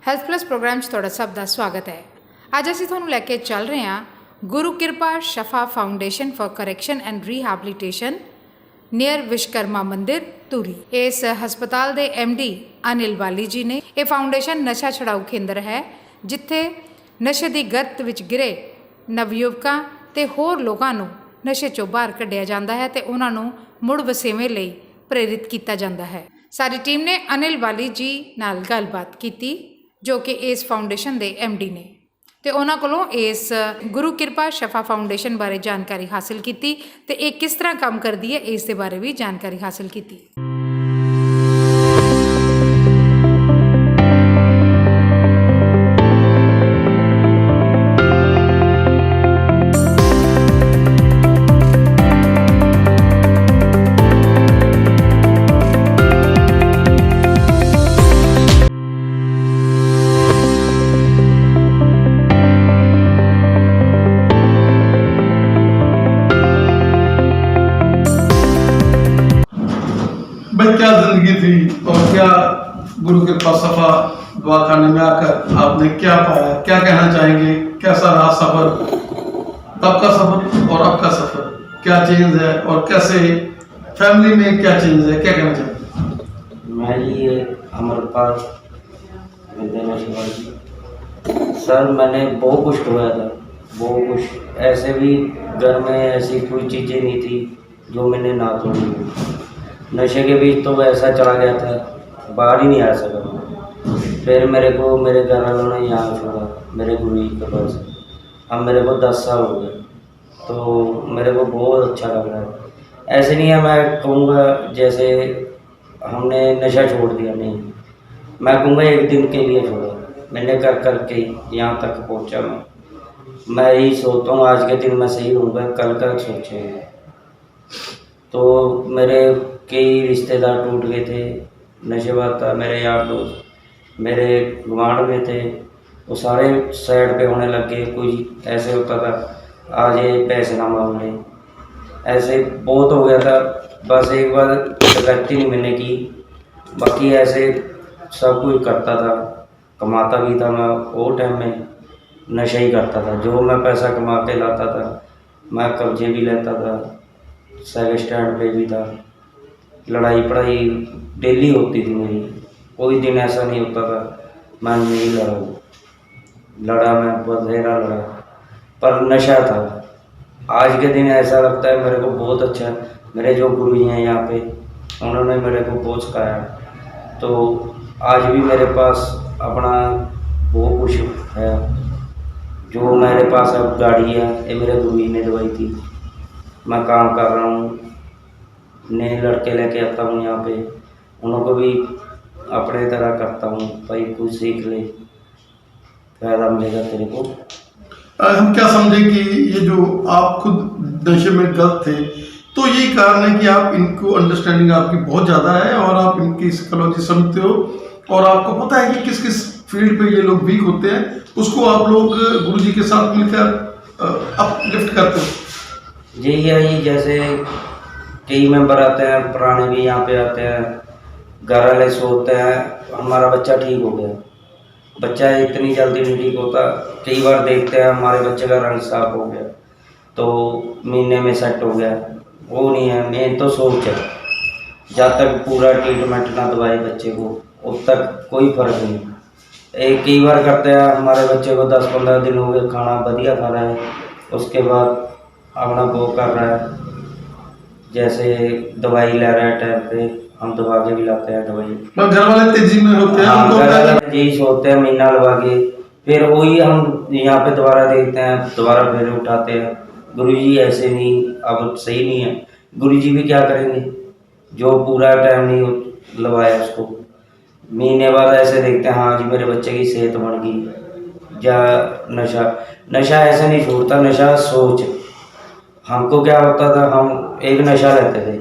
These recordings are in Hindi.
ਹੈਲਥ ਪਲਸ ਪ੍ਰੋਗਰਾਮ 'ਚ ਤੁਹਾਡਾ ਸਭ ਦਾ ਸਵਾਗਤ ਹੈ। ਅੱਜ ਅਸੀਂ ਤੁਹਾਨੂੰ ਲੈ ਕੇ ਚੱਲ ਰਹੇ ਹਾਂ Guru Kirpa Shafa foundation for correction and rehabilitation near Vishkarma Mandir Dhuri. ਇਸ ਹਸਪਤਾਲ ਦੇ MD ਅਨਿਲ ਵਾਲੀ ਜੀ ਨੇ। ਇਹ ਫਾਊਂਡੇਸ਼ਨ ਨਸ਼ਾ ਛੁਡਾਊ ਕੇਂਦਰ ਹੈ ਜਿੱਥੇ ਨਸ਼ੇ ਦੀ ਗਰਤ ਵਿੱਚ ਗਿਰੇ ਨਵਯੁਵਕਾਂ ਤੇ ਹੋਰ ਲੋਕਾਂ ਨੂੰ ਨਸ਼ੇ ਚੋਂ ਬਾਹਰ ਕੱਢਿਆ ਜਾਂਦਾ ਹੈ ਤੇ ਉਹਨਾਂ ਨੂੰ ਮੁੜ ਵਸੇਵੇਂ ਲਈ ਪ੍ਰੇਰਿਤ ਕੀਤਾ ਜਾਂਦਾ ਹੈ। ਸਾਡੀ ਟੀਮ ਨੇ ਅਨਿਲ ਵਾਲੀ ਜੀ ਨਾਲ ਗੱਲਬਾਤ ਕੀਤੀ जो कि इस फाउंडेशन के MD ने, तो उन्होंने कोलों इस गुरु किरपा शफा फाउंडेशन बारे जानकारी हासिल की ते ये किस तरह काम करती है इस दे बारे भी जानकारी हासिल की। क्या जिंदगी थी और क्या गुरु के पास सफा दुआ खाने में आकर आपने क्या पाया, क्या कहना चाहेंगे? कैसा रहा सफर, तब का सफर और अब का सफर, क्या चेंज है और कैसे फैमिली में क्या चेंज है, क्या कहना चाहेंगे? मैं ये अमरपाल सर, मैंने बहुत कुछ खोया था, बहुत कुछ। ऐसे भी घर में ऐसी कोई चीज़ें नहीं थी जो मैंने ना तोड़ी। नशे के बीच तो ऐसा चला गया था, बाहर ही नहीं आ सका। फिर मेरे को मेरे घर वालों ने यहाँ छोड़ा, मेरे गुरु जी के पास। अब मेरे को 10 साल हो गए, तो मेरे को बहुत अच्छा लग रहा है। ऐसे नहीं है मैं कहूँगा जैसे हमने नशा छोड़ दिया, नहीं। मैं कहूँगा एक दिन के लिए छोड़ा, मैंने कर कर के यहाँ तक पहुँचा। मैं यही सोचता हूँ आज के दिन मैं सही रहूँगा, कल का सोचेंगे। तो मेरे कई रिश्तेदार टूट गए थे, नशेबाज था, मेरे यार दोस्त मेरे गुआंढ में थे, वो सारे साइड पे होने लग गए। कोई ऐसे होता था आज ये पैसे ना मांग ले, ऐसे बहुत हो गया था। बस एक बार गलती नहीं मैंने की, बाकी ऐसे सब कुछ करता था, कमाता भी था। मैं वो टाइम में नशा ही करता था, जो मैं पैसा कमा के लाता था मैं कब्जे भी लेता था, साइकिल स्टैंड पे भी था। लड़ाई पढ़ाई डेली होती थी मेरी, कोई दिन ऐसा नहीं होता था मैं नहीं लड़ा मैं बथेरा लड़ा, पर नशा था। आज के दिन ऐसा लगता है मेरे को बहुत अच्छा, मेरे जो गुरु जी हैं यहाँ पे उन्होंने मेरे को बहुत सिखाया। तो आज भी मेरे पास अपना बहुत कुछ है, जो मेरे पास अब गाड़ी है ये मेरे गुरु जी ने दवाई थी। मैं काम कर रहा हूँ, नए लड़के लेके आता हूँ यहाँ पे, उनको भी अपने तरह करता हूँ, भाई कुछ सीख ले, फायदा मिलेगा तेरे को। हम क्या समझे कि ये जो आप खुद नशे में गलत थे, तो यही कारण है कि आप इनको अंडरस्टैंडिंग आपकी बहुत ज़्यादा है और आप इनकी साइकोलॉजी समझते हो और आपको पता है कि किस किस फील्ड पे ये लोग वीक होते हैं, उसको आप लोग गुरु जी के साथ मिलकर अपलिफ्ट करते हो। यही है, ये जैसे कई मेंबर आते हैं पुराने भी यहाँ पे आते हैं, घर वाले सोचते हैं हमारा बच्चा ठीक हो गया, बच्चा इतनी जल्दी नहीं ठीक होता। कई बार देखते हैं हमारे बच्चे का रंग साफ हो गया तो महीने में सेट हो गया, वो नहीं है। मेन तो सोच है, जब तक पूरा ट्रीटमेंट ना दवाए बच्चे को उब तक कोई फर्क नहीं। एक कई बार करते हैं हमारे बच्चे को 10-15 दिन हो गए खाना बढ़िया खा रहा है, उसके बाद अपना वो कर रहा है, जैसे दवाई ले रहा है टाइम पे, हम दबा के भी लाते हैं दवाई। घर वाले तेजी में होते हैं, घर वाले यही सोचते हैं महीना लगा के, फिर वही हम यहाँ पे दोबारा देखते हैं, दोबारा फिर उठाते हैं। गुरुजी ऐसे नहीं, अब सही नहीं है। गुरुजी भी क्या करेंगे जो पूरा टाइम नहीं लगवाया उसको, महीने बाद ऐसे देखते हैं हाँ जी मेरे बच्चे की सेहत बढ़ गई। या नशा ऐसे नहीं छोड़ता, नशा सोच। हमको क्या होता था, हम एक नशा लेते थे,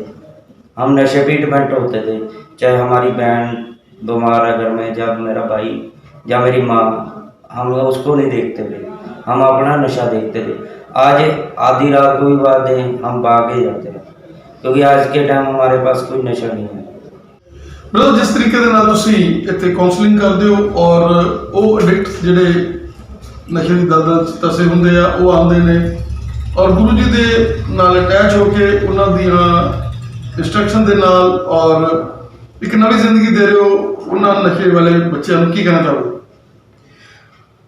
हम नशे पे डिपेंड होते थे। चाहे हमारी बहन बीमार है घर में, जब मेरा भाई या मेरी माँ, हम उसको नहीं देखते थे, हम अपना नशा देखते थे। आज आधी रात को भी बात दें हम भाग ही जाते हैं, क्योंकि आज के टाइम हमारे पास कोई नशा नहीं है। मतलब जिस तरीके ਦੇ ਨਾਲ ਤੁਸੀਂ ਇੱਥੇ ਕਾਉਂਸਲਿੰਗ ਕਰਦੇ ਹੋ ਔਰ ਜਿਹੜੇ ਨਸ਼ੇ ਦੀ ਦਲਦਲ 'ਚ ਤਸੇ ਹੁੰਦੇ ਆ ਉਹ ਆਉਂਦੇ ਨੇ ਔਰ ਗੁਰੂ ਜੀ ਦੇ ਨਾਲ ਅਟੈਚ ਹੋ ਕੇ ਉਹਨਾਂ ਦੀਆਂ ਇੰਸਟਰਕਸ਼ਨ ਦੇ ਨਾਲ ਔਰ ਇੱਕ ਨਵੀਂ ਜ਼ਿੰਦਗੀ ਦੇ ਰਹੇ ਹੋ ਉਹਨਾਂ ਨਸ਼ੇ ਵਾਲੇ ਬੱਚਿਆਂ ਨੂੰ ਕੀ ਕਹਿਣਾ ਚਾਹੋਗੇ?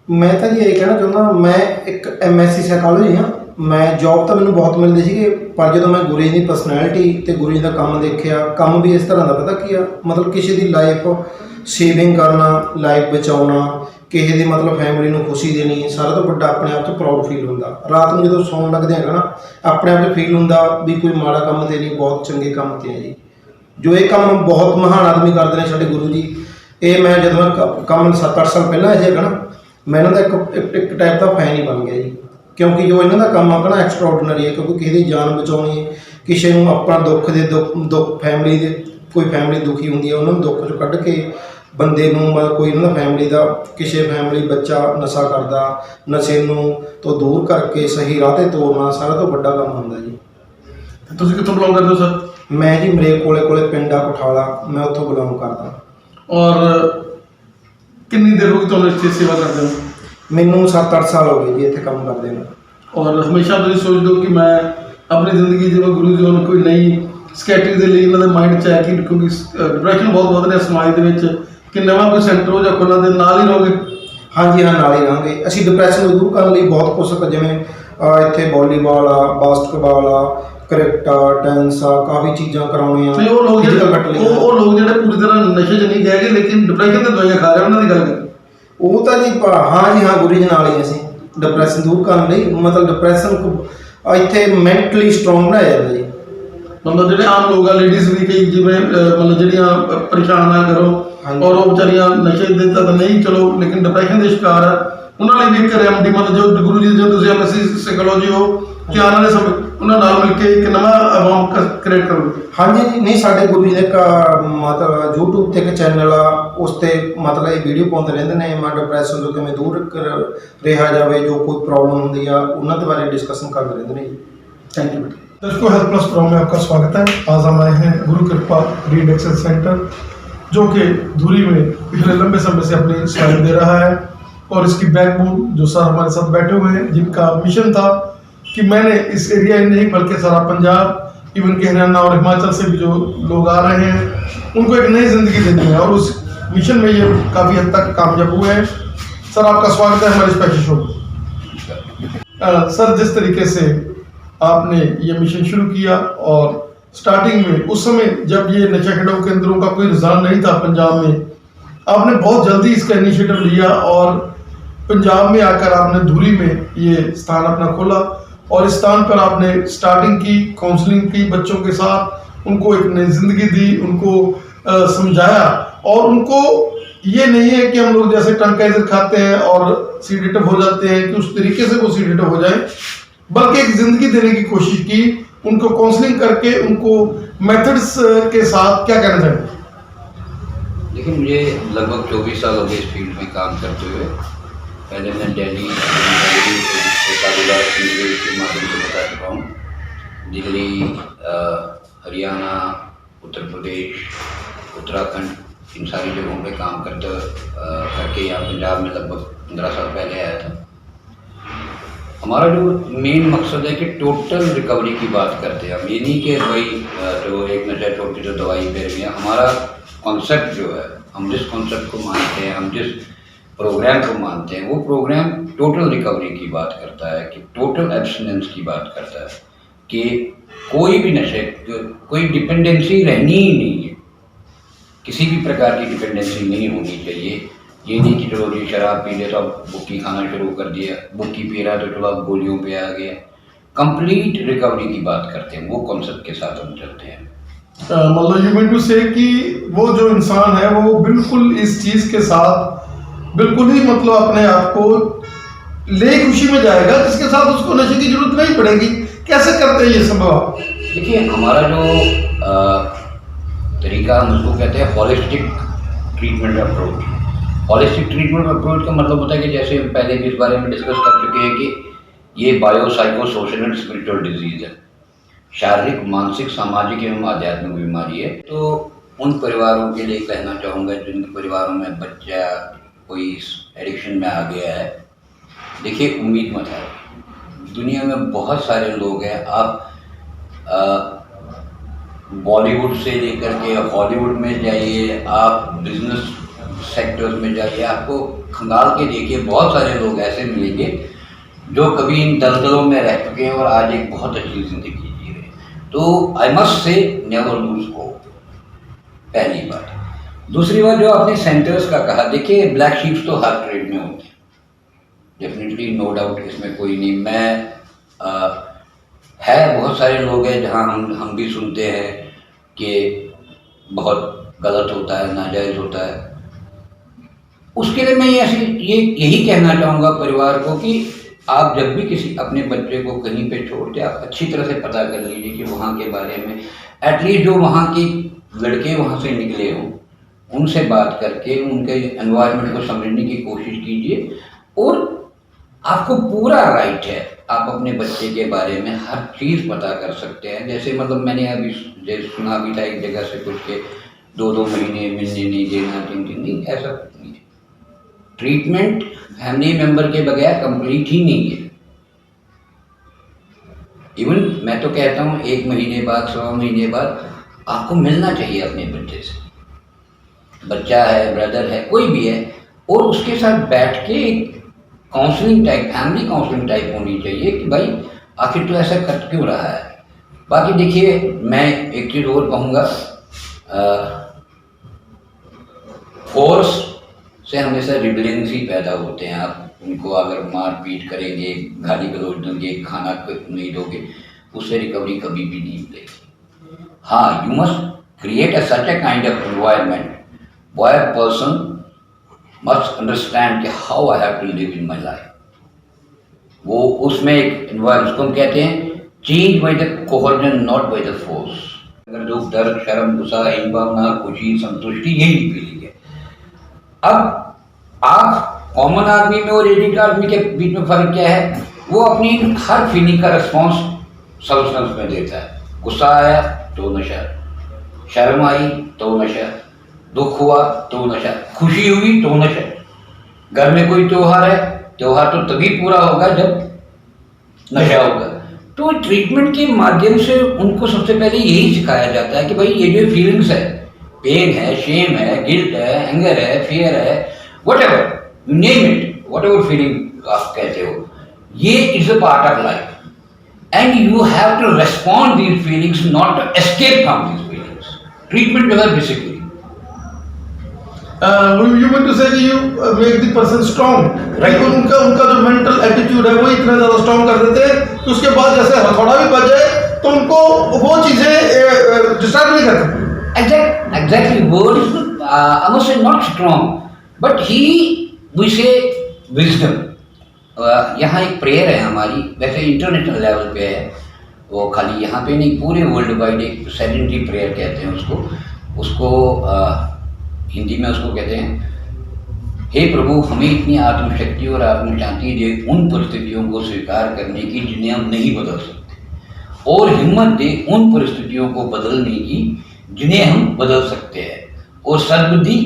ਮੈਂ ਤਾਂ ਜੀ ਇਹ ਕਹਿਣਾ ਚਾਹੁੰਦਾ, ਮੈਂ ਇੱਕ MSc ਸਾਈਕੋਲੋਜੀ ਹਾਂ। ਮੈਂ ਜੌਬ ਤਾਂ ਮੈਨੂੰ ਬਹੁਤ ਮਿਲਦੀ ਸੀਗੀ, ਪਰ ਜਦੋਂ ਮੈਂ ਗੁਰੂ ਜੀ ਦੀ ਪਰਸਨੈਲਿਟੀ ਤੇ ਗੁਰੂ ਜੀ ਦਾ ਕੰਮ ਦੇਖਿਆ, ਕੰਮ ਵੀ ਇਸ ਤਰ੍ਹਾਂ ਦਾ ਪਤਾ ਕੀ ਆ, ਮਤਲਬ ਕਿਸੇ ਦੀ ਲਾਈਫ ਸੇਵਿੰਗ ਕਰਨਾ, ਲਾਈਫ ਬਚਾਉਣਾ, ਕਿਸੇ ਦੀ ਮਤਲਬ ਫੈਮਿਲੀ ਨੂੰ ਖੁਸ਼ੀ ਦੇਣੀ, ਸਾਰਾ ਤੋਂ ਵੱਡਾ ਆਪਣੇ ਆਪ 'ਚ ਪ੍ਰਾਊਡ ਫੀਲ ਹੁੰਦਾ। ਰਾਤ ਨੂੰ ਜਦੋਂ ਸੌਣ ਲੱਗਦੇ ਹੈਗਾ ਨਾ, ਆਪਣੇ ਆਪ 'ਚ ਫੀਲ ਹੁੰਦਾ ਵੀ ਕੋਈ ਮਾੜਾ ਕੰਮ ਤੇ ਨਹੀਂ, ਬਹੁਤ ਚੰਗੇ ਕੰਮ ਤੇ ਆ ਜੀ। ਜੋ ਇਹ ਕੰਮ ਬਹੁਤ ਮਹਾਨ ਆਦਮੀ ਕਰਦੇ ਨੇ ਸਾਡੇ ਗੁਰੂ ਜੀ। ਇਹ ਮੈਂ ਜਦੋਂ ਮੈਂ ਕੰਮ 7-8 ਸਾਲ ਪਹਿਲਾਂ ਇਹ ਹੈਗਾ ਨਾ, ਮੈਂ ਇਹਨਾਂ ਦਾ ਇੱਕ ਟਾਈਪ ਦਾ ਫੈਨ ਹੀ ਬਣ ਗਿਆ ਜੀ, ਕਿਉਂਕਿ ਜੋ ਇਹਨਾਂ ਦਾ ਕੰਮ ਆਪਣਾ ਐਕਸਟਰਾਆਰਡੀਨਰੀ ਹੈ, ਕਿਉਂਕਿ ਕਿਸੇ ਦੀ ਜਾਨ ਬਚਾਉਣੀ ਹੈ, ਕਿਸੇ ਨੂੰ ਆਪਣਾ ਦੁੱਖ ਫੈਮਿਲੀ ਦੇ ਕੋਈ ਫੈਮਿਲੀ ਦੁਖੀ ਹੁੰਦੀ ਹੈ, ਉਹਨਾਂ ਨੂੰ ਦੁੱਖ 'ਚੋਂ ਕੱਢ ਕੇ ਬੰਦੇ ਨੂੰ ਮਤਲਬ ਕੋਈ ਉਹਨਾਂ ਦਾ ਫੈਮਿਲੀ ਦਾ ਕਿਸੇ ਫੈਮਿਲੀ ਬੱਚਾ ਨਸ਼ਾ ਕਰਦਾ, ਨਸ਼ੇ ਨੂੰ ਤੋਂ ਦੂਰ ਕਰਕੇ ਸਹੀ ਰਾਹ 'ਤੇ ਤੋਰਨਾ ਸਾਰਾ ਤੋਂ ਵੱਡਾ ਕੰਮ ਹੁੰਦਾ ਜੀ। ਤੁਸੀਂ ਕਿੱਥੋਂ ਬਿਲੋਂਗ ਕਰਦੇ ਹੋ ਸਰ? ਮੈਂ ਜੀ ਮਰੇਕ ਕੋਲੇ ਪਿੰਡ ਆ ਕਠਾਲਾ, ਮੈਂ ਉੱਥੋਂ ਬਿਲੋਂਗ ਕਰਦਾ। ਔਰ ਕਿੰਨੀ ਦੇਰ ਹੋ ਗਈ ਤੁਹਾਨੂੰ ਇੱਥੇ ਸੇਵਾ ਕਰਦੇ ਹੋ? ਮੈਨੂੰ 7-8 ਸਾਲ ਹੋ ਗਏ ਜੀ ਇੱਥੇ ਕੰਮ ਕਰਦੇ ਨੂੰ। ਔਰ ਹਮੇਸ਼ਾ ਤੁਸੀਂ ਸੋਚਦੇ ਹੋ ਕਿ ਮੈਂ ਆਪਣੀ ਜ਼ਿੰਦਗੀ ਜਿਵੇਂ ਗੁਰੂ ਜੀ ਨੂੰ ਕੋਈ ਨਈ ਸਕੈਟਰੀ ਦੇ ਲਈ ਇਹਨਾਂ ਦੇ ਮਾਈਂਡ 'ਚ ਹੈ ਕਿ ਕਿਉਂਕਿ ਡਿਪਰੈਸ਼ਨ ਬਹੁਤ ਵੱਧ ਰਿਹਾ ਸਮਾਜ ਦੇ ਵਿੱਚ, ਕਿ ਨਵਾਂ ਕੋਈ ਸੈਂਟਰ ਹੋ ਜਾਂ ਖੋਲ੍ਹਾਂ ਦੇ ਨਾਲ ਹੀ ਰਹੋਗੇ? ਹਾਂਜੀ ਹਾਂ, ਨਾਲ ਹੀ ਰਹਾਂਗੇ। ਅਸੀਂ ਡਿਪਰੈਸ਼ਨ ਨੂੰ ਦੂਰ ਕਰਨ ਲਈ ਬਹੁਤ ਕੁਛ, ਜਿਵੇਂ ਇੱਥੇ ਵਾਲੀਬਾਲ ਆ, ਬਾਸਕਟਬਾਲ ਆ, ਕ੍ਰਿਕਟ ਆ, ਡਾਂਸ ਆ, ਕਾਫੀ ਚੀਜ਼ਾਂ ਕਰਾਉਣੀਆਂ। ਨਹੀਂ, ਉਹ ਲੋਕ Physical ਜਿਹੜੇ fitness ਉਹ ਲੋਕ ਜਿਹੜੇ ਪੂਰੀ ਤਰ੍ਹਾਂ ਨਸ਼ੇ 'ਚ ਨਹੀਂ ਗਏ ਹੈਗੇ ਲੇਕਿਨ ਡਿਪਰੈਸ਼ਨ ਦੀਆਂ ਦਵਾਈਆਂ ਖਾ ਰਹੇ ਉਹਨਾਂ ਦੀ ਗੱਲ ਕਰ। ਉਹ ਤਾਂ ਜੀ ਹਾਂ ਜੀ ਹਾਂ, ਗੁਰੂ ਜੀ ਨਾਲ ਹੀ ਅਸੀਂ ਡਿਪਰੈਸ਼ਨ ਦੂਰ ਕਰਨ ਲਈ, ਮਤਲਬ ਡਿਪਰੈਸ਼ਨ ਇੱਥੇ ਮੈਂਟਲੀ ਸਟਰੋਂਗ ਬਣਾਇਆ ਜਾਂਦਾ ਜੀ। ਮਤਲਬ ਜਿਹੜੇ ਆਮ ਲੋਕ ਆ, ਲੇਡੀਜ਼ ਵੀ ਕਈ ਜਿਵੇਂ ਮਤਲਬ ਜਿਹੜੀਆਂ ਪਰੇਸ਼ਾਨ ਆ ਕਰੋ ਔਰ ਉਹ ਵਿਚਾਰੀਆਂ ਨਸ਼ੇ ਦੇ ਤਾਂ ਨਹੀਂ ਚਲੋ ਲੇਕਿਨ ਡਿਪਰੈਸ਼ਨ ਦੇ ਸ਼ਿਕਾਰ ਆ, ਉਹਨਾਂ ਲਈ ਵੀ ਇੱਕ ਰੈਮਡੀ ਮਤਲਬ ਜੋ ਗੁਰੂ ਜੀ ਜੋ ਤੁਸੀਂ MSc ਸਾਈਕੋਲੋਜੀ ਹੋ ਕਿ ਆਉਣ ਵਾਲੇ ਸਮੇਂ ਉਹਨਾਂ ਨਾਲ ਮਿਲ ਕੇ ਇੱਕ ਨਵਾਂ ਅਵਾਮ ਕ੍ਰੀਏਟ ਕਰੋ। ਹਾਂਜੀ ਜੀ, ਨਹੀਂ ਸਾਡੇ ਗੁਰੂ ਜੀ ਦੇ ਇੱਕ ਮਤਲਬ YouTube ਤੇ ਇੱਕ ਚੈਨਲ ਆ, ਉਸ ਤੇ ਮਤਲਬ ਇਹ ਵੀਡੀਓ ਪਾਉਂਦੇ ਰਹਿੰਦੇ ਨੇ, ਮੈਂ ਡਿਪਰੈਸ਼ਨ ਤੋਂ ਕਿਵੇਂ ਦੂਰ ਰਿਹਾ ਜਾਵੇ, ਜੋ ਕੋਈ ਪ੍ਰॉब्लम ਹੁੰਦੀ आ उन्होंने के बारे में डिस्कशन करते रहते हैं। थैंक यू बेटा। दर्शकों, हेल्थ प्लस प्रो में आपका स्वागत है। आज हम आए हैं गुरु कृपा रीएडिक्शन सेंटर जो कि धुरी में पिछले लंबे समय से अपनी सेवाएं दे रहा है और इसकी बैकबोन जो सर हमारे साथ बैठे हुए हैं, जिनका मिशन था कि मैंने इस एरिया ही नहीं बल्कि सारा पंजाब इवन के हरियाणा और हिमाचल से भी जो लोग आ रहे हैं उनको एक नई जिंदगी देनी है और उस मिशन में ये काफ़ी हद तक कामयाब हुए हैं। सर आपका स्वागत है हमारे स्पेशल शो में। सर, जिस तरीके से आपने ये मिशन शुरू किया और स्टार्टिंग में उस समय जब ये नशा खिलाफ केंद्रों का कोई रुझान नहीं था पंजाब में, आपने बहुत जल्दी इसका इनिशिएटिव लिया और पंजाब में आकर आपने धुरी में ये स्थान अपना खोला और इस स्थान पर आपने स्टार्टिंग की, काउंसलिंग की, बच्चों के साथ उनको एक नई जिंदगी दी, उनको समझाया और उनको ये नहीं है कि हम लोग जैसे ट्रंकाइजर खाते हैं और सीडेटिव हो जाते हैं कि उस तरीके से वो सीडेटिव हो जाए, बल्कि एक जिंदगी देने की कोशिश की, उनको काउंसलिंग करके उनको मेथड्स के साथ। क्या कहना चाहेंगे? देखिए, मुझे लगभग 24 साल हो गए इस फील्ड में काम करते हुए। पहले मैं दिल्ली के माध्यम से बता चुका हूँ, दिल्ली, हरियाणा, उत्तर प्रदेश, उत्तराखंड, इन सारी जगहों पे काम करके यहाँ पंजाब में लगभग 15 साल पहले आया था। हमारा जो मेन मकसद है कि टोटल रिकवरी की बात करते हैं हम, ये नहीं कि भाई जो एक नशा छोड़ के जो दवाई पे रही है। हमारा कॉन्सेप्ट जो है, हम जिस कॉन्सेप्ट को मानते हैं, हम जिस प्रोग्राम को मानते हैं, वो प्रोग्राम टोटल रिकवरी की बात करता है, कि टोटल एब्सटिनेंस की बात करता है, कि कोई भी नशे, कोई डिपेंडेंसी रहनी ही नहीं है, किसी भी प्रकार की डिपेंडेंसी नहीं होनी चाहिए। ये नहीं कि चलो जी शराब पी ले तो अब बुक्की खाना शुरू कर दिया, बुक्की पी रहा तो चलो अब गोलियों पे आ गया। कंप्लीट रिकवरी की बात करते हैं, वो कॉन्सेप्ट के साथ हम चलते हैं। मतलब यू मीन टू से कि वो जो इंसान है वो बिल्कुल इस चीज़ के साथ बिल्कुल ही मतलब अपने आप को ले खुशी में जाएगा, जिसके साथ उसको नशे की जरूरत नहीं पड़ेगी। कैसे करते हैं ये संभव? देखिए, हमारा जो तरीका, हम उसको कहते हैं holistic treatment approach. Holistic treatment approach का मतलब होता है कि जैसे हम पहले भी इस बारे में डिस्कस कर चुके हैं कि ये bio psycho social and spiritual disease है, शारीरिक, मानसिक, सामाजिक एवं आध्यात्मिक बीमारी है। तो उन परिवारों के लिए कहना चाहूँगा जिनके परिवारों में बच्चा कोई इस एडिक्शन में आ गया है, देखिए उम्मीद मत है। दुनिया में बहुत सारे लोग हैं, आप बॉलीवुड से लेकर के हॉलीवुड में जाइए, आप बिजनेस सेक्टर्स में जाइए, आपको खंगाल के देखिए, बहुत सारे लोग ऐसे मिलेंगे जो कभी इन दलदलों में रह चुके हैं और आज एक बहुत अच्छी ज़िंदगी जी रहे हैं। तो आई मस्ट से नेवर लूज होप, पहली बात। दूसरी बात जो आपने सेंटर्स का कहा, देखिए ब्लैक शीप्स तो हर ट्रेड में होते हैं, डेफिनेटली, नो डाउट, इसमें कोई नहीं। है बहुत सारे लोग हैं जहाँ हम भी सुनते हैं कि बहुत गलत होता है, नाजायज़ होता है। उसके लिए मैं यही कहना चाहूँगा परिवार को कि आप जब भी किसी अपने बच्चे को कहीं पे छोड़ते, आप अच्छी तरह से पता कर लीजिए कि वहाँ के बारे में, एटलीस्ट जो वहाँ के लड़के वहाँ से निकले हों, उनसे बात करके उनके एनवायरनमेंट को समझने की कोशिश कीजिए। और आपको पूरा राइट है, आप अपने बच्चे के बारे में हर चीज़ पता कर सकते हैं। जैसे मतलब मैंने अभी सुना भी था एक जगह से कुछ के 2-2 महीने मिलने नहीं देना, 3-3 नहीं, ऐसा कुछ नहीं है। ट्रीटमेंट फैमिली मेंबर के बगैर कंप्लीट ही नहीं है। इवन मैं तो कहता हूँ 1 महीने बाद, 100 महीने बाद आपको मिलना चाहिए अपने बच्चे से। बच्चा है, ब्रदर है, कोई भी है, और उसके साथ बैठ के एक counselling type, family counselling type होनी चाहिए कि भाई आखिर तो ऐसा कर क्यों रहा है। बाकी देखिए मैं एक चीज़ और कहूँगा, फोर्स से हमेशा रिबेलेंस ही पैदा होते हैं। आप उनको अगर मार पीट करेंगे, गाली गलौज देंगे, खाना नहीं दोगे, उससे रिकवरी कभी भी नहीं मिलेगी। हाँ, you must create such a kind of environment where a person must understand कि how I have to live in my life। वो उसमें एक एनवायरनमेंट, उसको हम कहते हैं change by the cohesion, not by the force. अगर जो दर्द, शर्म, गुस्सा, इन भावना, खुशी, संतुष्टि, यही फीलिंग है। अब आप कॉमन आदमी में और एडिक्ट आदमी के बीच में फर्क क्या है? वो अपनी हर फीलिंग का रिस्पॉन्स सब्सटेंस में देता है। गुस्सा आया तो नशा, शर्म आई तो नशा, दुख हुआ तो नशा, खुशी हुई तो नशा। घर में कोई त्योहार है, त्योहार तो तभी पूरा होगा जब नशा होगा। तो ट्रीटमेंट के माध्यम से उनको सबसे पहले यही सिखाया जाता है कि भाई ये जो फीलिंग्स है, पेन है, शेम है, गिल्ट है, एंगर है, फियर है, whatever you name it, whatever feeling आप कहते हो, ये is a part of life and you have to respond these feelings, not to escape from these feelings. Treatment जो है basically you mean to say that you make the person strong, right? उनका जो मेंटल एटीट्यूड है वो इतना ज़्यादा स्ट्रॉन्ग कर देते हैं कि उसके बाद जैसे हथौड़ा भी बज जाए तो उनको वो चीज़ें डिस्टर्ब नहीं करती। Exactly, word is I must say not strong, but we say wisdom। यहाँ एक प्रेयर है हमारी, वैसे इंटरनेशनल लेवल पे है वो, खाली यहाँ पे नहीं, पूरे वर्ल्ड वाइड एक सेडेंटरी प्रेयर कहते हैं उसको हिंदी में उसको कहते हैं, हे प्रभु हमें इतनी आत्मशक्ति और आत्मशांति दे उन परिस्थितियों को स्वीकार करने की जिन्हें हम नहीं बदल सकते, और हिम्मत दे उन परिस्थितियों को बदलने की जिन्हें हम बदल सकते हैं, और सद्बुद्धि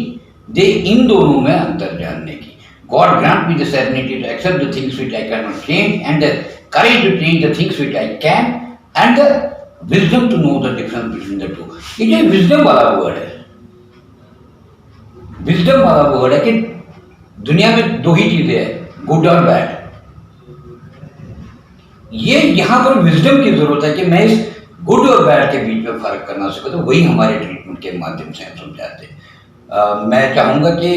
दे इन दोनों में अंतर जानने की। God grant me the serenity to accept the things which I cannot change and the courage to change the things which I can and the wisdom to know the difference between the two। ये जो विजडम वाला वर्ड है, विजडम वाला वर्ड है कि दुनिया में 2 ही चीजें हैं, गुड और बैड। ये यहाँ पर विजडम की जरूरत है कि मैं इस गुड और बैड के बीच में फर्क करना सकूँ, तो वही हमारे ट्रीटमेंट के माध्यम से हम समझाते हैं। मैं चाहूँगा कि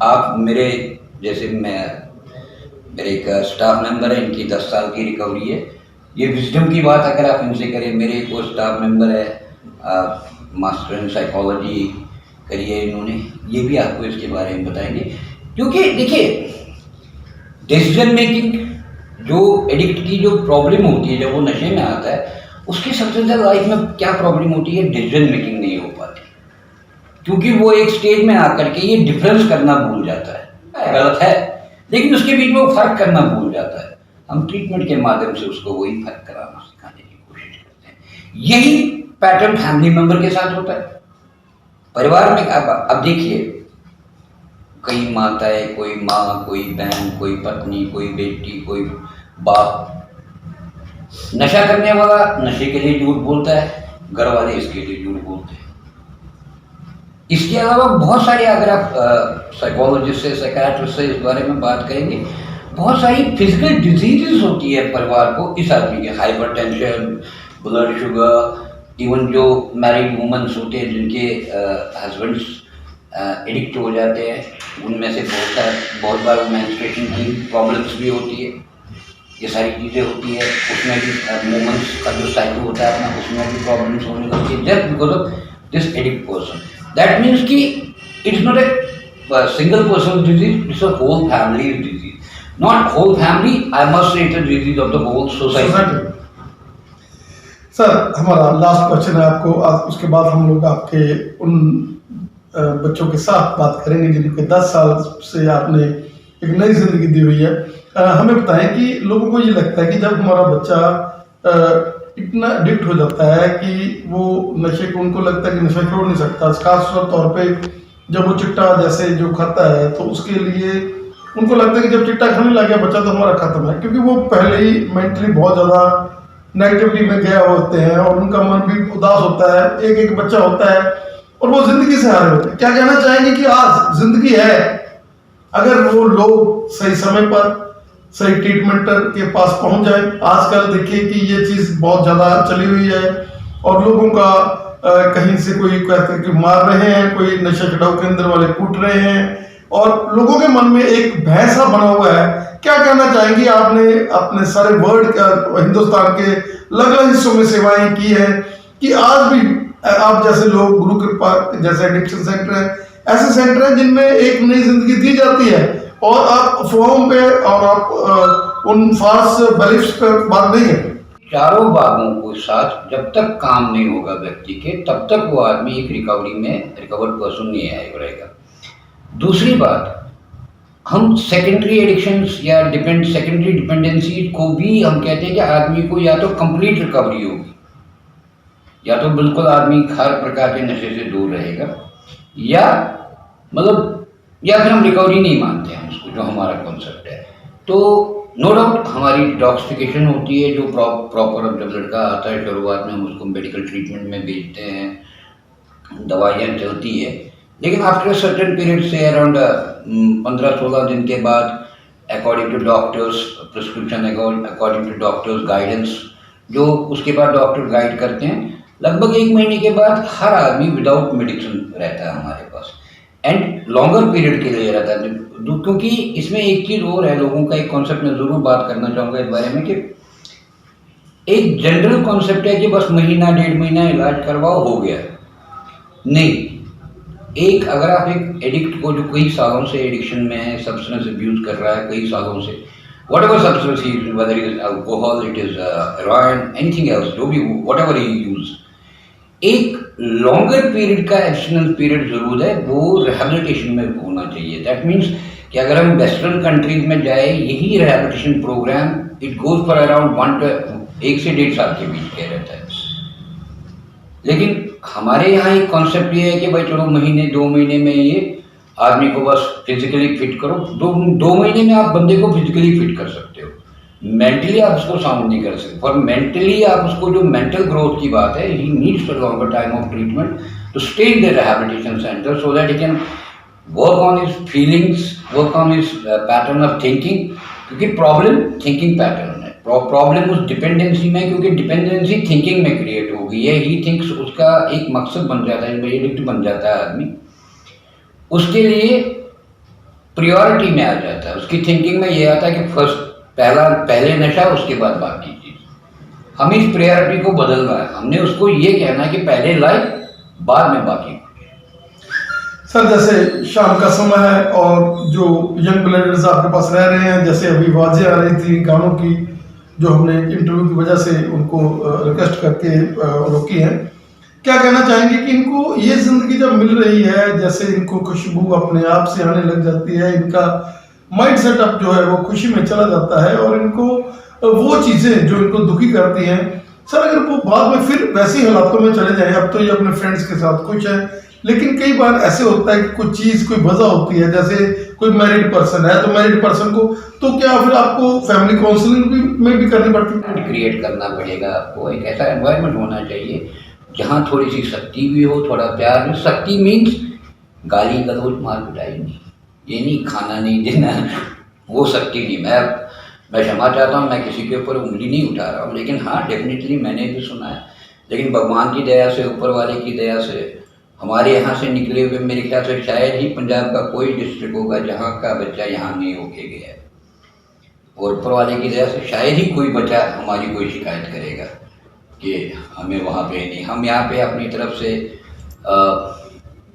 आप मेरे जैसे मेरे एक स्टाफ मेंबर है, इनकी 10 साल की रिकवरी है। ये विजडम की बात अगर आप इनसे करें, मेरे एक और स्टाफ मेंबर है मास्टर इन साइकोलॉजी करिए इन्होंने, ये भी आपको इसके बारे में बताएंगे। क्योंकि देखिए डिसीजन मेकिंग, जो एडिक्ट की जो प्रॉब्लम होती है जब वो नशे में आता है, उसकी सबसे ज़्यादा लाइफ में क्या प्रॉब्लम होती है? डिसीजन मेकिंग नहीं हो पाती, क्योंकि वो एक स्टेज में आकर के ये डिफरेंस करना भूल जाता है, गलत है, लेकिन उसके बीच में वो फर्क करना भूल जाता है। हम ट्रीटमेंट के माध्यम से उसको वही फर्क कराना सिखाने की कोशिश करते हैं। यही पैटर्न फैमिली मेंबर के साथ होता है, परिवार में। अब देखिए कई माताएं, कोई माँ, कोई बहन, कोई पत्नी, कोई बेटी, कोई बाप। नशा करने वाला नशे के लिए झूठ बोलता है, घर वाले इसके लिए झूठ बोलते हैं। इसके अलावा बहुत सारे, अगर आप साइकोलॉजिस्ट से, साइकियाट्रिस्ट से इस बारे में बात करेंगे, बहुत सारी फिजिकल डिजीजेस होती है परिवार को इस आदमी के, हाइपरटेंशन, ब्लड शुगर, इवन जो मैरिड वुमेन्स होते हैं जिनके हस्बैंड्स एडिक्ट हो जाते हैं, उनमें से बहुत बार मेंस्ट्रुएशन की प्रॉब्लम्स भी होती है, ये सारी चीज़ें होती है। उसमें भी वुमेन्स का जो साइकिल होता है अपना, उसमें भी प्रॉब्लम्स होने लगती है just because of this addict person. That means कि it's not a single person disease, it's a whole family disease, not whole family, I must say it's a disease of the whole society. Sir, हमारा लास्ट क्वेश्चन है आपको, उसके बाद हम लोग आपके उन बच्चों के साथ बात करेंगे जिनके 10 साल से आपने एक नई जिंदगी दी हुई है। हमें बताएं कि लोगों को ये लगता है कि जब हमारा बच्चा इतना एडिक्ट हो जाता है कि वो नशे को, उनको लगता है कि नशा छोड़ नहीं सकता, खास तौर पे जब वो चिट्टा जैसे जो खाता है तो उसके लिए उनको लगता है कि जब चिट्टा खाने लग गया बच्चा तो हमारा खत्म है, क्योंकि वो पहले ही मेंटली बहुत ज़्यादा नेगेटिविटी में गया होते हैं और उनका मन भी उदास होता है। एक एक बच्चा होता है और वो जिंदगी से हारे होते हैं। क्या कहना चाहेंगे कि आज जिंदगी है, अगर वो लोग सही समय पर सही ट्रीटमेंट के पास पहुंच जाए। आजकल देखिए कि ये चीज बहुत ज्यादा चली हुई है और लोगों का कहीं से कोई कहते हैं कि मार रहे हैं, कोई नशा छुड़ाऊ केंद्र वाले कूट रहे हैं और लोगों के मन में एक भय सा बना हुआ है। क्या कहना चाहेंगे? आपने अपने सारे वर्ल्ड हिंदुस्तान के अलग अलग हिस्सों में सेवाएं की है कि आज भी आप जैसे लोग, गुरु कृपा जैसे एडिक्शन सेंटर है, ऐसे सेंटर हैं जिनमें एक नई जिंदगी दी जाती है और आप अफवाहों पे और आप उन फाल्स बिलीफ्स पे बात नहीं है। चारों बातों को साथ जब तक काम नहीं होगा व्यक्ति के, तब तक वो आदमी एक रिकवरी में रिकवर्ड पर्सन नहीं आएगा। दूसरी बात, हम सेकेंडरी एडिक्शंस या सेकेंडरी डिपेंडेंसी को भी हम कहते हैं कि आदमी को या तो कंप्लीट रिकवरी होगी, या तो बिल्कुल आदमी हर प्रकार के नशे से दूर रहेगा, या फिर हम रिकवरी नहीं मानते हैं उसको, जो हमारा कॉन्सेप्ट है। तो नो डाउट हमारी डिटॉक्सिफिकेशन होती है, जो प्रॉपर जब लड़का आता है शुरुआत में हम उसको मेडिकल ट्रीटमेंट में भेजते हैं, दवाइयाँ चलती है, लेकिन आफ्टर सर्टेन पीरियड से अराउंड 15-16 दिन के बाद, according to doctor's prescription, according to doctor's guidance, जो उसके बाद डॉक्टर गाइड करते हैं, लगभग 1 महीने के बाद हर आदमी विदाउट मेडिसिन रहता है हमारे पास, एंड लॉन्गर पीरियड के लिए रहता है। क्योंकि इसमें एक चीज़ और है, लोगों का एक कॉन्सेप्ट में ज़रूर बात करना चाहूँगा इस बारे में, कि एक जनरल कॉन्सेप्ट है कि बस महीना 1.5 महीना इलाज करवाओ हो गया। नहीं, एक अगर आप एक एडिक्ट को जो कई सालों से एडिक्शन में है, सब्सटेंस अब्यूज कर रहा है कई सालों से, whatever substance he uses, whether it is alcohol, it is heroin, anything else, जो भी whatever he use, एक लॉन्गर पीरियड का एब्स्टिनेंस पीरियड जरूर है, वो रिहैबिलिटेशन में होना चाहिए। दैट मीन्स कि अगर हम वेस्टर्न कंट्रीज में जाए, यही rehabilitation program it goes for around 1 से 1.5 साल के बीच का रहता है। लेकिन हमारे यहाँ एक कॉन्सेप्ट ये है कि भाई चलो महीने 2 महीने में ये आदमी को बस फिजिकली फिट करो। 2 महीने में आप बंदे को फिजिकली फिट कर सकते हो, मेंटली आप उसको साउंड नहीं कर सकते। फॉर मेंटली आप उसको, जो मेंटल ग्रोथ की बात है, he needs a longer time of treatment to stay in the rehabilitation center so that he can work on his feelings, work on his pattern of thinking, क्योंकि प्रॉब्लम थिंकिंग पैटर्न है। प्रॉब्लम उस डिपेंडेंसी में, क्योंकि डिपेंडेंसी थिंकिंग में क्रिएट हो गई है। ही थिंक्स, उसका एक मकसद बन जाता है, एडिक्ट बन जाता है आदमी, उसके लिए प्रायोरिटी में आ जाता है, उसकी थिंकिंग में ये आता है कि पहले नशा, उसके बाद बाकी चीज। हम इस प्रायोरिटी को बदलना है, हमने उसको ये कहना है कि पहले लाइफ, बाद में बाकी। सर, जैसे शाम का समय है और जो यंग ब्लडर्स आपके पास रह रहे हैं, जैसे अभी आवाजें आ रही थी गानों की, जो हमने इंटरव्यू की वजह से उनको रिक्वेस्ट करके रोकी है, क्या कहना चाहेंगे कि इनको ये जिंदगी जब मिल रही है, जैसे इनको खुशबू अपने आप से आने लग जाती है, इनका माइंड सेटअप जो है वो खुशी में चला जाता है और इनको वो चीजें जो इनको दुखी करती हैं, सर अगर वो बाद में फिर वैसी हालातों में चले जाएं, अब तो ये अपने फ्रेंड्स के साथ खुश है, लेकिन कई बार ऐसे होता है कि कोई चीज़ कोई वजह होती है, जैसे कोई मैरिड पर्सन है तो मैरिड पर्सन को तो क्या फिर आपको फैमिली काउंसलिंग में भी करनी पड़ती है? क्रिएट करना पड़ेगा आपको, एक ऐसा एनवायरनमेंट होना चाहिए जहाँ थोड़ी सी सख्ती भी हो, थोड़ा प्यार भी। सख्ती मीन्स गाली गलौज मार पिटाई नहीं, ये नहीं खाना नहीं देना, वो सख्ती नहीं। मैं क्षमा चाहता हूँ, मैं किसी के ऊपर उंगली नहीं उठा रहा हूँ, लेकिन हाँ डेफिनेटली मैंने भी सुना है। लेकिन भगवान की दया से, ऊपर वाले की दया से, हमारे यहाँ से निकले हुए मेरे ख्याल से शायद ही पंजाब का कोई डिस्ट्रिक्ट होगा जहाँ का बच्चा यहाँ नहीं होके गया है, और ऊपर वाले की दया से शायद ही कोई बच्चा हमारी कोई शिकायत करेगा कि हमें वहाँ पे नहीं। हम यहाँ पे अपनी तरफ से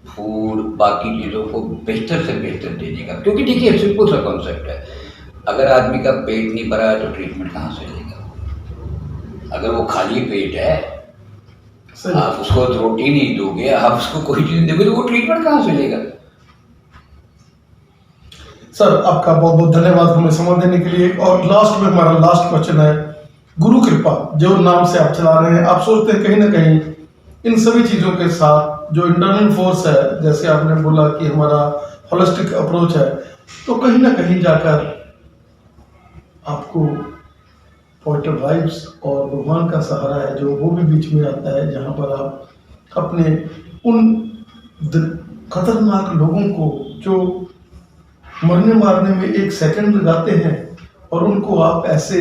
फूड बाकी चीज़ों को बेहतर से बेहतर देने का, क्योंकि देखिए सिंपल सा कॉन्सेप्ट है, अगर आदमी का पेट नहीं भरा है तो ट्रीटमेंट कहाँ से लेगा? अगर वो खाली पेट है, आप उसको रोटी नहीं दोगे, आप उसको कोई चीज़ नहीं दोगे, तो वो ट्रीटमेंट कहाँ से लेगा? सर आपका बहुत बहुत धन्यवाद हमें समय देने के लिए। और लास्ट में हमारा लास्ट क्वेश्चन है, गुरु कृपा जो नाम से आप चला रहे हैं, आप सोचते हैं कहीं ना कहीं इन सभी चीज़ों के साथ जो इंटरनल फोर्स है, जैसे आपने बोला कि हमारा होलिस्टिक अप्रोच है, तो कहीं ना कहीं जाकर आपको पॉजिटिव वाइब्स और भगवान का सहारा है जो वो भी बीच में आता है, जहाँ पर आप अपने उन खतरनाक लोगों को जो मरने मारने में 1 सेकंड लगाते हैं और उनको आप ऐसे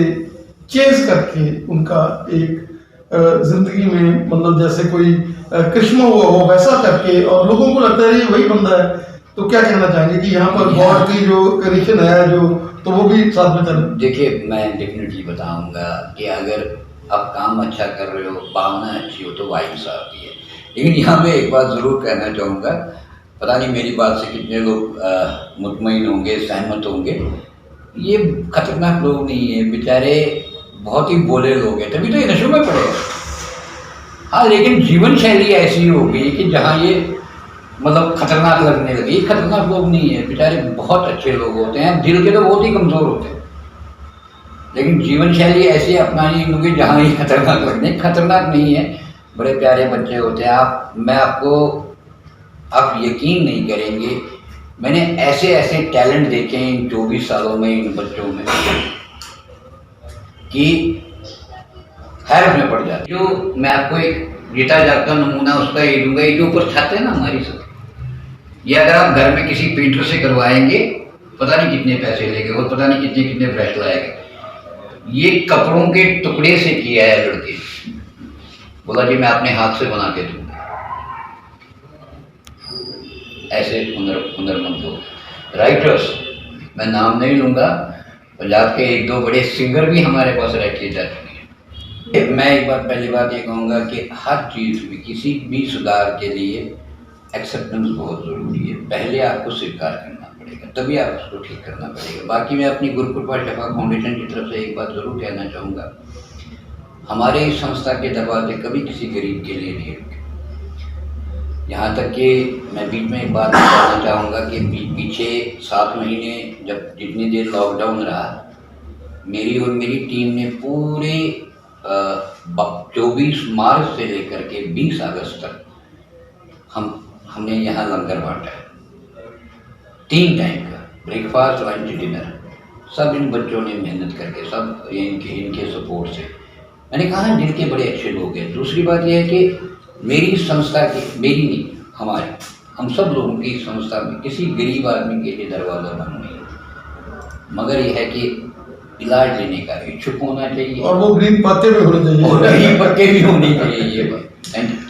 चेज करके उनका एक जिंदगी में, मतलब जैसे कोई करिश्मा हुआ हो वैसा करके, और लोगों को लगता है ये वही बंदा है, तो क्या कहना चाहेंगे कि यहाँ पर गॉड की जो कनेक्शन है जो, तो वो भी साथ में चले? देखिए मैं डेफिनेटली बताऊंगा कि अगर आप काम अच्छा कर रहे हो, भावना अच्छी हो, तो वाइब्स आती है। लेकिन यहाँ पे एक बात ज़रूर कहना चाहूँगा, पता नहीं मेरी बात से कितने लोग मुतमईन होंगे, सहमत होंगे, ये खतरनाक लोग नहीं है बेचारे, बहुत ही भोले लोग हैं, तभी तो ये नशों में पड़े हैं। हाँ, लेकिन जीवन शैली ऐसी हो गई कि जहाँ ये मतलब खतरनाक लगने लगे। ये खतरनाक लोग नहीं है बेचारे, बहुत अच्छे लोग होते हैं, दिल के तो बहुत ही कमज़ोर होते हैं, लेकिन जीवन शैली ऐसी अपनानी होगी जहाँ ये खतरनाक लगने। खतरनाक नहीं है, बड़े प्यारे बच्चे होते हैं। आप यकीन नहीं करेंगे, मैंने ऐसे ऐसे टैलेंट देखे हैं इन 24 सालों में इन बच्चों में कि हैरत में पड़ जाती। जो मैं आपको एक जीता जागता नमूना उसका ये दूंगा, ये जो ऊपर छत है ना हमारी सब, ये अगर आप घर में किसी पेंटर से करवाएंगे, पता नहीं कितने पैसे लेंगे और पता नहीं कितने कितने ब्रश लाएंगे। ये कपड़ों के टुकड़े से किया है लड़के, बोला जी मैं अपने हाथ से बना के दूंगा। ऐसे हुनरमंद लोग, राइटर्स, मैं नाम नहीं लूँगा, पंजाब के 1-2 बड़े सिंगर भी हमारे पास रह के जा चुके हैं। मैं एक बार पहली बात ये कहूँगा कि हर चीज़ में किसी भी सुधार के लिए एक्सेप्टेंस बहुत ज़रूरी है। पहले आपको स्वीकार करना पड़ेगा, तभी आप उसको ठीक करना पड़ेगा। बाकी मैं अपनी गुरु कृपा शफा फाउंडेशन की तरफ से एक बात ज़रूर कहना चाहूँगा, हमारे इस संस्था के दरवाजे कभी किसी गरीब के लिए नहीं रुके। यहाँ तक कि मैं बीच में एक बात कहना चाहूँगा कि पीछे 7 महीने जब जितनी देर लॉकडाउन रहा, मेरी और मेरी टीम ने पूरे 24 मार्च से लेकर के 20 अगस्त तक हमने यहाँ लंगर बांटा है, 3 टाइम का, ब्रेकफास्ट, लंच, डिनर, सब इन बच्चों ने मेहनत करके, सब इनके सपोर्ट से। मैंने कहा दिल के बड़े अच्छे लोग हैं। दूसरी बात यह है कि मेरी संस्था की, मेरी नहीं, हमारे, हम सब लोगों की संस्था में किसी गरीब आदमी के लिए दरवाज़ा बंद नहीं है, मगर यह है कि इलाज लेने का इच्छुक होना चाहिए और वो ग्रीन पत्ते भी होने चाहिए, और ग्रीन पत्ते भी होने चाहिए। Thank you.